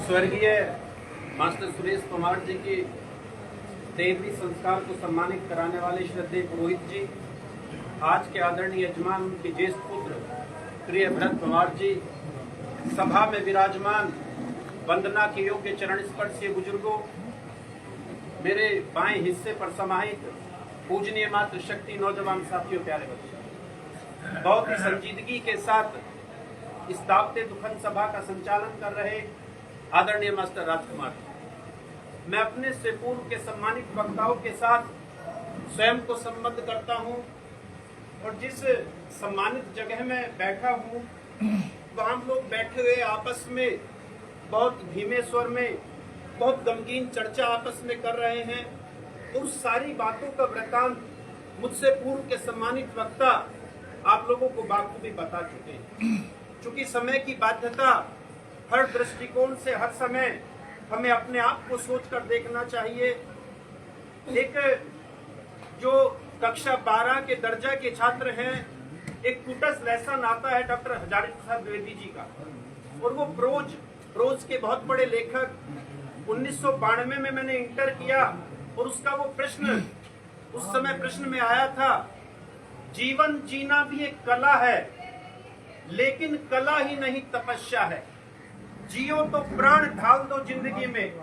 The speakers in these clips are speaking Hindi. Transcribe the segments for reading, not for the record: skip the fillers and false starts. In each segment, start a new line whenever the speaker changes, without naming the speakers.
स्वर्गीय मास्टर सुरेश कुमार जी की 13वीं संस्कार को सम्मानित कराने वाले श्रद्धेय पुरोहित जी, आज के आदरणीय यजमान उनके ज्येष्ठ पुत्र प्रिय भरत कुमार जी, सभा में विराजमान वंदना के योग्य चरण स्पर्शीय बुजुर्गों, मेरे बाएं हिस्से पर समाहित पूजनीय मातृशक्ति नौजवान साथियों, प्यारे बच्चे, बहुत ही संजीदगी के साथ इस दावते दुखन सभा का संचालन कर रहे आदरणीय मास्टर राजकुमार, मैं अपने से पूर्व के सम्मानित वक्ताओं के साथ स्वयं को संबद्ध करता हूं और जिस सम्मानित जगह में बैठा हूं वहां हम लोग बैठे हुए आपस में बहुत धीमे स्वर में बहुत गमगीन चर्चा आपस में कर रहे हैं। उस सारी बातों का वृतांत मुझसे पूर्व के सम्मानित वक्ता आप लोगों को बाखूबी बता चुके हैं। चूंकि समय की बाध्यता, हर दृष्टिकोण से हर समय हमें अपने आप को सोचकर देखना चाहिए। एक जो कक्षा 12 के दर्जा के छात्र हैं, एक कुटस लेसन आता है डॉक्टर हजारी प्रसाद द्विवेदी जी का, और वो प्रोज के बहुत बड़े लेखक। 1992 में मैंने इंटर किया और उसका वो प्रश्न उस समय प्रश्न में आया था, जीवन जीना भी एक कला है, लेकिन कला ही नहीं तपस्या है। जियो तो प्राण ढाल दो जिंदगी में,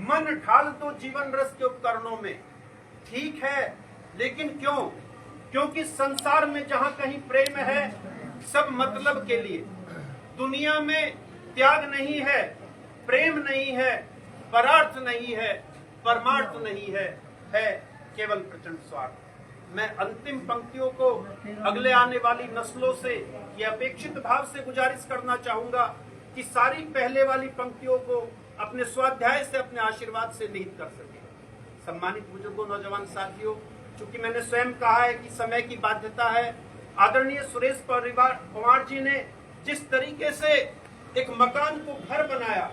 मन ढाल दो जीवन रस के उपकरणों में। ठीक है, लेकिन क्यों? क्योंकि संसार में जहां कहीं प्रेम है सब मतलब के लिए। दुनिया में त्याग नहीं है, प्रेम नहीं है, परार्थ नहीं है, परमार्थ नहीं है, केवल प्रचंड स्वार्थ। मैं अंतिम पंक्तियों को अगले आने वाली नस्लों से ये अपेक्षित भाव से गुजारिश करना चाहूंगा कि सारी पहले वाली पंक्तियों को अपने स्वाध्याय से, अपने आशीर्वाद से निहित कर सके। सम्मानित बुजुर्गों, नौजवान साथियों, चूंकि मैंने स्वयं कहा है कि समय की बाध्यता है, आदरणीय सुरेश कुमार जी ने जिस तरीके से एक मकान को घर बनाया,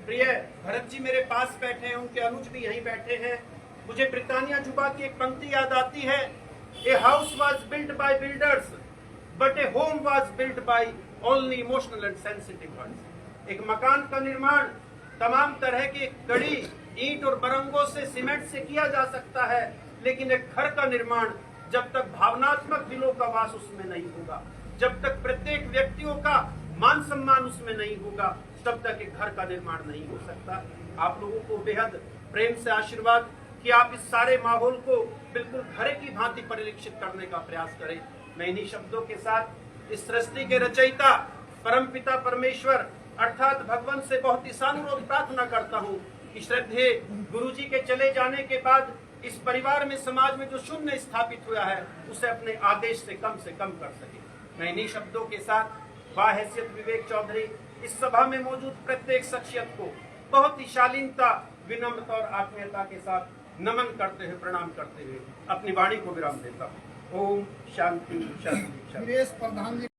प्रिय भरत जी मेरे पास बैठे हैं, उनके अनुज भी यहीं बैठे हैं। मुझे ब्रिटानिया जुबा की एक पंक्ति याद आती है, a house was built by builders but A home was built by only emotional and sensitive words. एक मकान का निर्माण तमाम तरह के कड़ी ईंट और बरंगों से, सीमेंट से किया जा सकता है, लेकिन एक घर का निर्माण जब तक भावनात्मक दिलों का वास उसमें नहीं होगा, जब तक प्रत्येक व्यक्तियों का मान सम्मान उसमें नहीं होगा, तब तक एक घर का निर्माण नहीं हो सकता। आप लोगों को बेहद प्रेम से आशीर्वाद कि आप इस सारे माहौल को बिल्कुल घर की भांति परिलक्षित करने का प्रयास करें। मैं इन्हीं शब्दों के साथ इस सृष्टि के रचयिता परमपिता परमेश्वर अर्थात भगवान से बहुत ही सानुरोध प्रार्थना करता हूँ कि श्रद्धेय गुरु जी के चले जाने के बाद इस परिवार में, समाज में जो शून्य स्थापित हुआ है, उसे अपने आदेश से कम कर सके। मैं इन्हीं शब्दों के साथ बाहैसियत विवेक चौधरी इस सभा में मौजूद प्रत्येक शख्सियत को बहुत ही शालीनता, विनम्रता और आत्मीयता के साथ नमन करते हुए, प्रणाम करते हुए अपनी वाणी को विराम देता हूँ। ओम शांति शांति शांति।